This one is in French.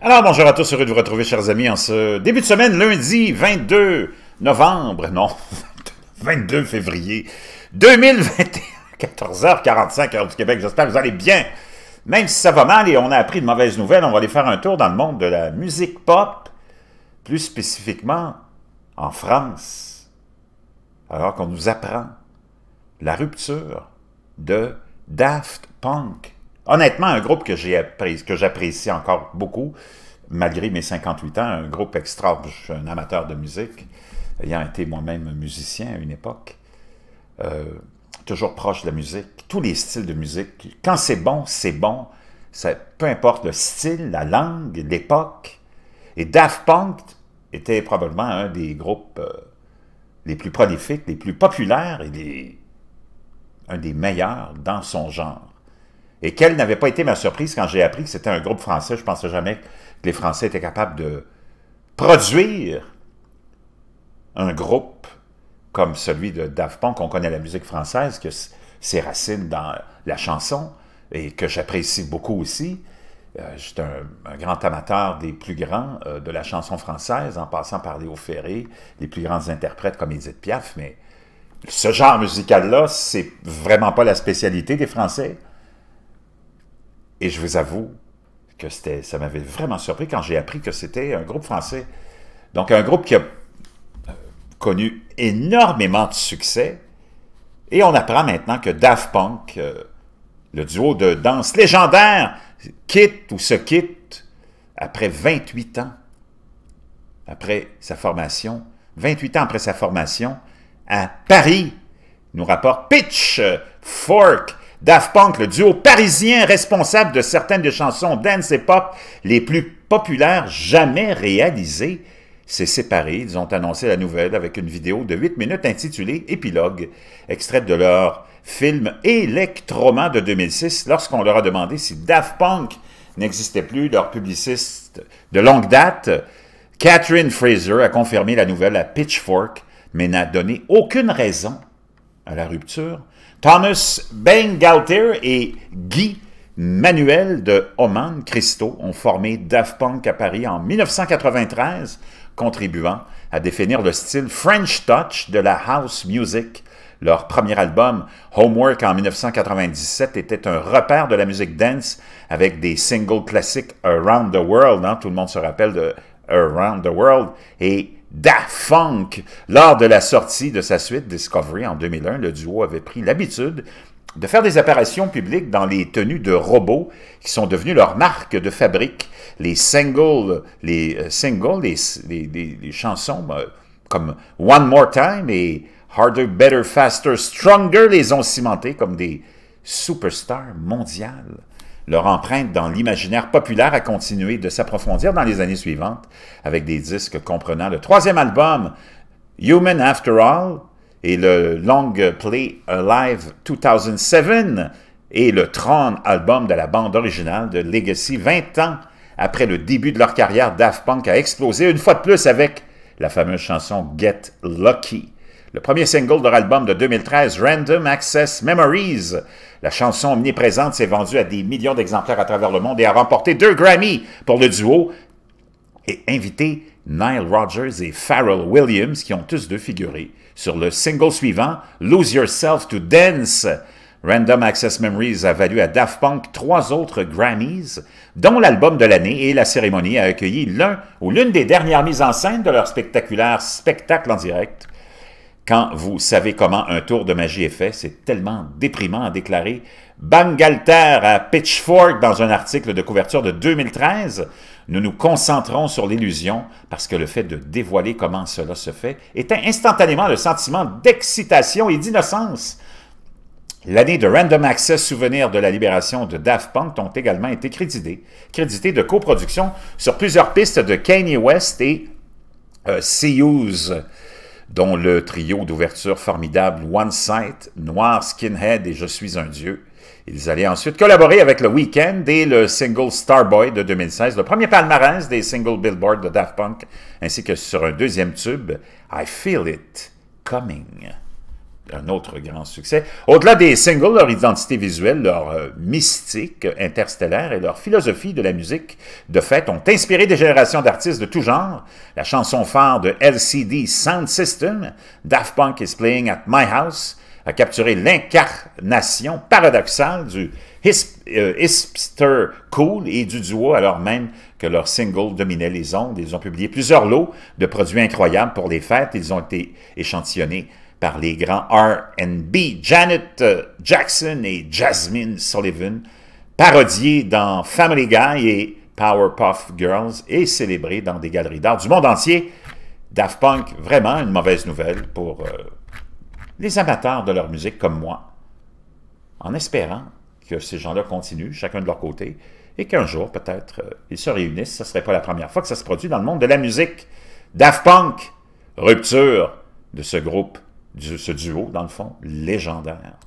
Alors, bonjour à tous, heureux de vous retrouver, chers amis, en ce début de semaine, lundi 22 novembre, non, 22 février 2021, 14h45, heure du Québec. J'espère que vous allez bien, même si ça va mal et on a appris de mauvaises nouvelles. On va aller faire un tour dans le monde de la musique pop, plus spécifiquement en France, alors qu'on nous apprend la rupture de Daft Punk. Honnêtement, un groupe que j'apprécie encore beaucoup, malgré mes 58 ans, un groupe extra, je suis un amateur de musique, ayant été moi-même musicien à une époque, toujours proche de la musique, tous les styles de musique. Quand c'est bon, peu importe le style, la langue, l'époque. Et Daft Punk était probablement un des groupes les plus prolifiques, les plus populaires et un des meilleurs dans son genre. Et quelle n'avait pas été ma surprise quand j'ai appris que c'était un groupe français. Je ne pensais jamais que les Français étaient capables de produire un groupe comme celui de Daft Punk. On connaît la musique française, que ses racines dans la chanson, et que j'apprécie beaucoup aussi. J'étais un grand amateur des plus grands de la chanson française, en passant par Léo Ferré, les plus grands interprètes comme Édith Piaf, mais ce genre musical-là, c'est vraiment pas la spécialité des Français. Et je vous avoue que ça m'avait vraiment surpris quand j'ai appris que c'était un groupe français. Donc un groupe qui a connu énormément de succès. Et on apprend maintenant que Daft Punk, le duo de danse légendaire, se quitte après 28 ans. Après sa formation, 28 ans après sa formation, à Paris, nous rapporte Pitchfork. Daft Punk, le duo parisien responsable de certaines des chansons dance et pop les plus populaires jamais réalisées, s'est séparé. Ils ont annoncé la nouvelle avec une vidéo de 8 minutes intitulée « Épilogue », extraite de leur film Électroman de 2006, lorsqu'on leur a demandé si Daft Punk n'existait plus. Leur publiciste de longue date, Catherine Fraser, a confirmé la nouvelle à Pitchfork, mais n'a donné aucune raison à la rupture. Thomas Bangalter et Guy Manuel de Oman Christo ont formé Daft Punk à Paris en 1993, contribuant à définir le style French Touch de la house music. Leur premier album, Homework, en 1997, était un repère de la musique dance avec des singles classiques Around the World, hein, tout le monde se rappelle de Around the World, et Daft Funk. Lors de la sortie de sa suite Discovery en 2001, le duo avait pris l'habitude de faire des apparitions publiques dans les tenues de robots qui sont devenues leur marque de fabrique. Les chansons comme One More Time et Harder, Better, Faster, Stronger les ont cimentés comme des superstars mondiales. Leur empreinte dans l'imaginaire populaire a continué de s'approfondir dans les années suivantes, avec des disques comprenant le troisième album, Human After All, et le long play Alive 2007, et le Tron album de la bande originale de Legacy. 20 ans après le début de leur carrière, Daft Punk a explosé une fois de plus avec la fameuse chanson Get Lucky. Le premier single de leur album de 2013, Random Access Memories. La chanson omniprésente s'est vendue à des millions d'exemplaires à travers le monde et a remporté 2 Grammy pour le duo et invité Nile Rodgers et Pharrell Williams, qui ont tous deux figuré sur le single suivant, Lose Yourself to Dance. Random Access Memories a valu à Daft Punk 3 autres Grammys, dont l'album de l'année, et la cérémonie a accueilli l'un ou l'une des dernières mises en scène de leur spectaculaire spectacle en direct. Quand vous savez comment un tour de magie est fait, c'est tellement déprimant, a déclaré Bangalter à Pitchfork dans un article de couverture de 2013. Nous nous concentrons sur l'illusion parce que le fait de dévoiler comment cela se fait éteint instantanément le sentiment d'excitation et d'innocence. L'année de Random Access Souvenir de la libération de Daft Punk ont également été crédités de coproduction sur plusieurs pistes de Kanye West et Seus, dont le trio d'ouverture formidable One Sight, Noir Skinhead et Je suis un dieu. Ils allaient ensuite collaborer avec le Weeknd et le single Starboy de 2016, le premier palmarès des singles Billboard de Daft Punk, ainsi que sur un deuxième tube, I Feel It Coming. un autre grand succès. Au-delà des singles, leur identité visuelle, leur mystique interstellaire et leur philosophie de la musique de fête ont inspiré des générations d'artistes de tout genre. La chanson phare de LCD Sound System, Daft Punk is Playing at My House, a capturé l'incarnation paradoxale du hipster cool et du duo, alors même que leur single dominait les ondes. Ils ont publié plusieurs lots de produits incroyables pour les fêtes. Ils ont été échantillonnés par les grands R&B, Janet Jackson et Jasmine Sullivan, parodiés dans Family Guy et Powerpuff Girls et célébrés dans des galeries d'art du monde entier. Daft Punk, vraiment une mauvaise nouvelle pour les amateurs de leur musique comme moi, en espérant que ces gens-là continuent, chacun de leur côté, et qu'un jour, peut-être, ils se réunissent. Ce ne serait pas la première fois que ça se produit dans le monde de la musique. Daft Punk, rupture de ce groupe, de ce duo, dans le fond, légendaire.